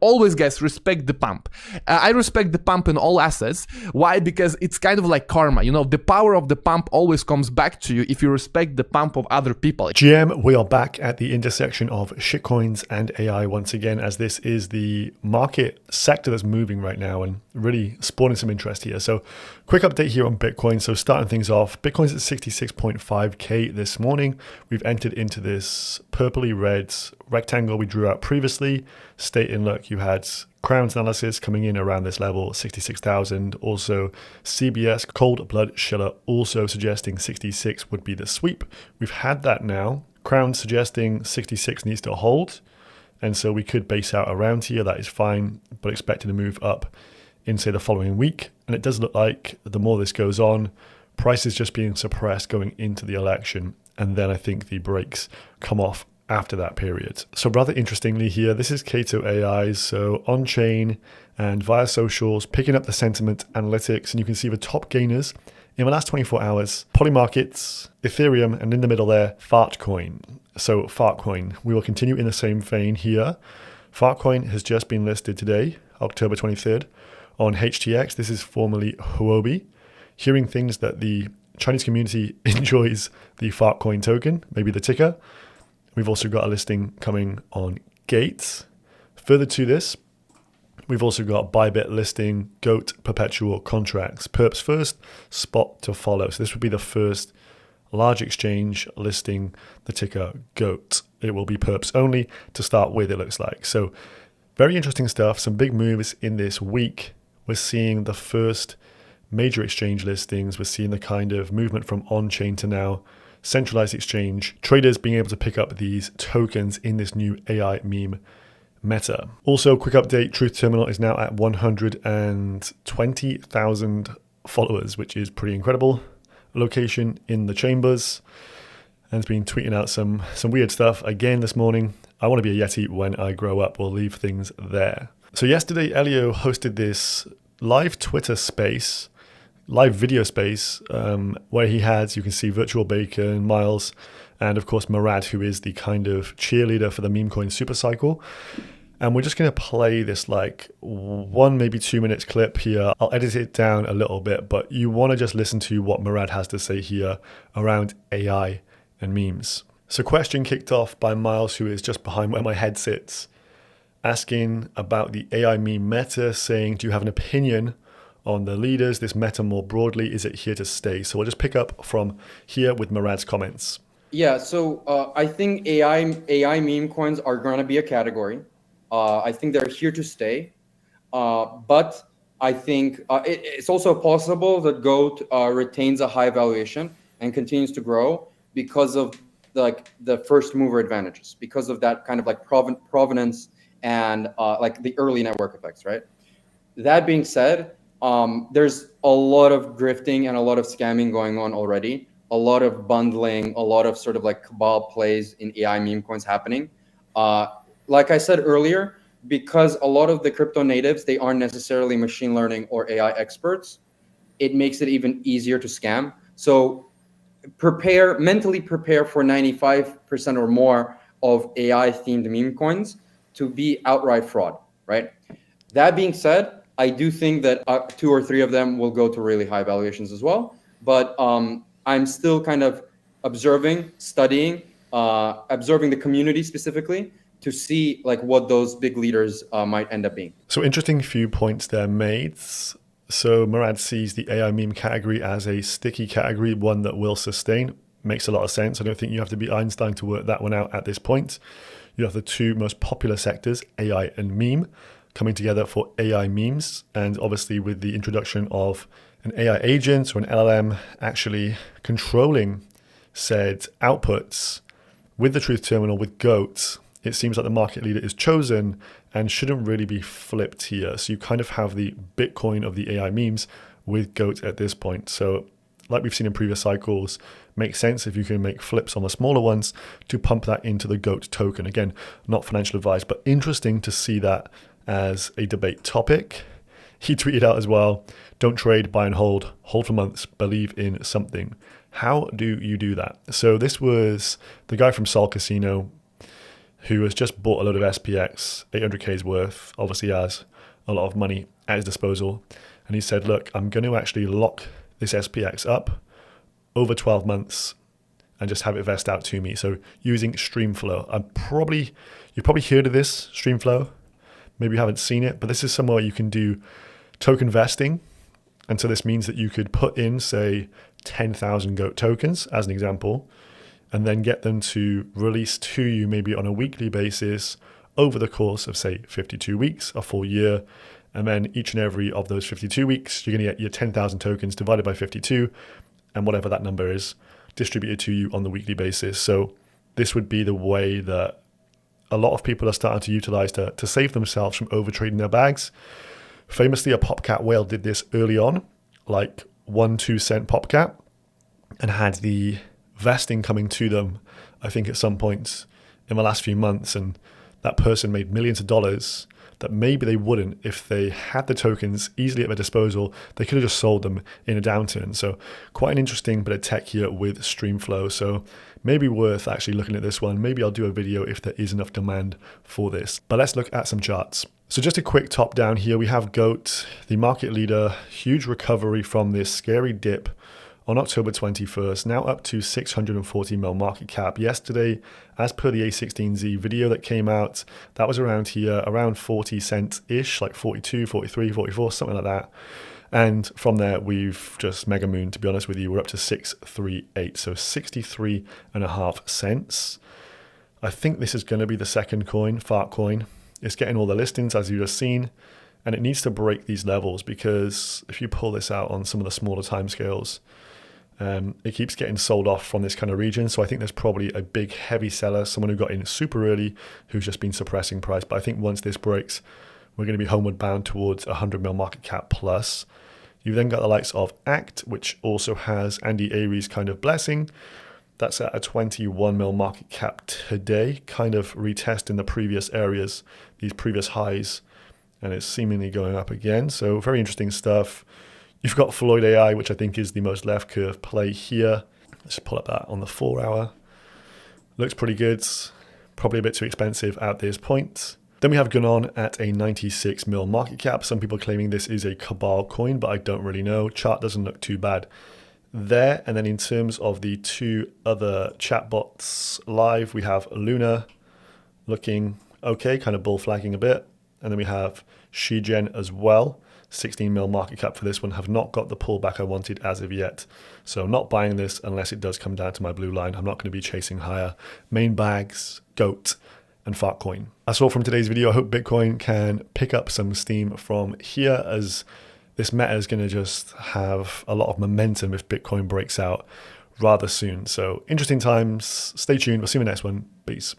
always, guys, respect the pump. I respect the pump in all assets. Why? Because it's kind of like karma. You know, the power of the pump always comes back to you if you respect the pump of other people. GM, we are back at the intersection of shitcoins and AI once again, as this is the market sector that's moving right now and really spawning some interest here. So quick update here on Bitcoin. So starting things off, Bitcoin's at 66.5K this morning. We've entered into this purpley red rectangle we drew out previously, stating, look, you had Crown's analysis coming in around this level, 66,000. Also, CBS, Cold Blood Schiller, also suggesting 66 would be the sweep. We've had that now. Crown suggesting 66 needs to hold. And so we could base out around here. That is fine, but expecting to move up in, say, the following week. And it does look like the more this goes on, price is just being suppressed going into the election. And then I think the brakes come off after that period. So rather interestingly here, this is Kato AI, so on-chain and via socials, picking up the sentiment analytics, and you can see the top gainers in the last 24 hours, Polymarkets, Ethereum, and in the middle there, Fartcoin. So Fartcoin, we will continue in the same vein here. Fartcoin has just been listed today, October 23rd, on HTX. This is formerly Huobi. Hearing things that the Chinese community enjoys the Fartcoin token, maybe the ticker. We've also got a listing coming on Gates. Further to this, we've also got Bybit listing GOAT perpetual contracts. Perps first, spot to follow. So this would be the first large exchange listing the ticker GOAT. It will be perps only to start with, it looks like. So very interesting stuff. Some big moves in this week. We're seeing the first major exchange listings. We're seeing the kind of movement from on-chain to now centralized exchange, traders being able to pick up these tokens in this new AI meme meta. Also, quick update, Truth Terminal is now at 120,000 followers, which is pretty incredible. Location in the chambers, and it's been tweeting out some weird stuff again this morning. I want to be a Yeti when I grow up. We'll leave things there. So yesterday, Ellio hosted this live Twitter space, live video space, where he had, you can see Virtual Bacon, Miles, and of course Murad, who is the kind of cheerleader for the meme coin Supercycle. And we're just going to play this like 1, maybe 2 minutes clip here. I'll edit it down a little bit, but you want to just listen to what Murad has to say here around AI and memes. So question kicked off by Miles, who is just behind where my head sits, asking about the AI meme meta, saying, do you have an opinion on the leaders, this meta more broadly? Is it here to stay? So we'll just pick up from here with Murad's comments. Yeah, so I think AI meme coins are going to be a category. I think they're here to stay. But I think it's also possible that GOAT retains a high valuation and continues to grow because of the first mover advantages, because of that kind of like provenance and like the early network effects, right? That being said, there's a lot of grifting and a lot of scamming going on already, a lot of bundling, a lot of sort of like cabal plays in AI meme coins happening. Like I said earlier, because a lot of the crypto natives, they aren't necessarily machine learning or AI experts, it makes it even easier to scam. So mentally prepare for 95% or more of AI themed meme coins to be outright fraud, right? That being said, I do think that 2 or 3 of them will go to really high valuations as well. But I'm still kind of observing, studying, observing the community specifically to see like what those big leaders might end up being. So interesting few points there made. So Murad sees the AI meme category as a sticky category, one that will sustain. Makes a lot of sense. I don't think you have to be Einstein to work that one out at this point. You have the 2 most popular sectors, AI and meme, coming together for AI memes. And obviously with the introduction of an AI agent or an LLM actually controlling said outputs with the Truth Terminal, with GOAT, it seems like the market leader is chosen and shouldn't really be flipped here. So you kind of have the Bitcoin of the AI memes with GOAT at this point. So like we've seen in previous cycles, makes sense if you can make flips on the smaller ones to pump that into the GOAT token. Again, not financial advice, but interesting to see that as a debate topic. He tweeted out as well, don't trade, buy and hold for months, believe in something. How do you do that? So this was the guy from Sol Casino who has just bought a load of SPX, 800K's worth, obviously has a lot of money at his disposal. And he said, look, I'm going to actually lock this SPX up over 12 months and just have it vest out to me. So using Streamflow. You've probably heard of this, Streamflow. Maybe you haven't seen it, but this is somewhere you can do token vesting. And so this means that you could put in, say, 10,000 GOAT tokens as an example, and then get them to release to you maybe on a weekly basis over the course of, say, 52 weeks, a full year. And then each and every of those 52 weeks, you're going to get your 10,000 tokens divided by 52, and whatever that number is, distributed to you on the weekly basis. So this would be the way that a lot of people are starting to utilize to save themselves from overtrading their bags. Famously, a PopCat whale did this early on, like 1-2 cent PopCat, and had the vesting coming to them, I think at some point in the last few months, and that person made millions of dollars that maybe they wouldn't if they had the tokens easily at their disposal. They could have just sold them in a downturn. So quite an interesting bit of tech here with Streamflow. So maybe worth actually looking at this one. Maybe I'll do a video if there is enough demand for this. But let's look at some charts. So just a quick top down here, we have GOAT, the market leader, huge recovery from this scary dip on October 21st, now up to 640 mil market cap. Yesterday, as per the A16Z video that came out, that was around here, around 40 cents-ish, like 42, 43, 44, something like that. And from there, we've just mega moon, to be honest with you. We're up to 638, so 63.5 cents. I think this is going to be the second coin, Fart Coin. It's getting all the listings, as you've just seen, and it needs to break these levels, because if you pull this out on some of the smaller timescales, it keeps getting sold off from this kind of region. So I think there's probably a big heavy seller, someone who got in super early, who's just been suppressing price. But I think once this breaks, we're going to be homeward bound towards 100 mil market cap plus. You've then got the likes of ACT, which also has Andy Ari's kind of blessing. That's at a 21 mil market cap today, kind of retesting the previous areas, these previous highs, and it's seemingly going up again. So very interesting stuff. You've got Floyd AI, which I think is the most left curve play here. Let's pull up that on the 4 hour. Looks pretty good. Probably a bit too expensive at this point. Then we have Ganon at a 96 mil market cap. Some people claiming this is a Cabal coin, but I don't really know. Chart doesn't look too bad there. And then in terms of the two other chatbots live, we have Luna looking okay, kind of bull flagging a bit. And then we have Shigen as well. 16 mil market cap for this one. Have not got the pullback I wanted as of yet. So I'm not buying this unless it does come down to my blue line. I'm not going to be chasing higher. Main bags, GOAT, and Fartcoin. That's all from today's video. I hope Bitcoin can pick up some steam from here, as this meta is going to just have a lot of momentum if Bitcoin breaks out rather soon. So interesting times. Stay tuned. We'll see you in the next one. Peace.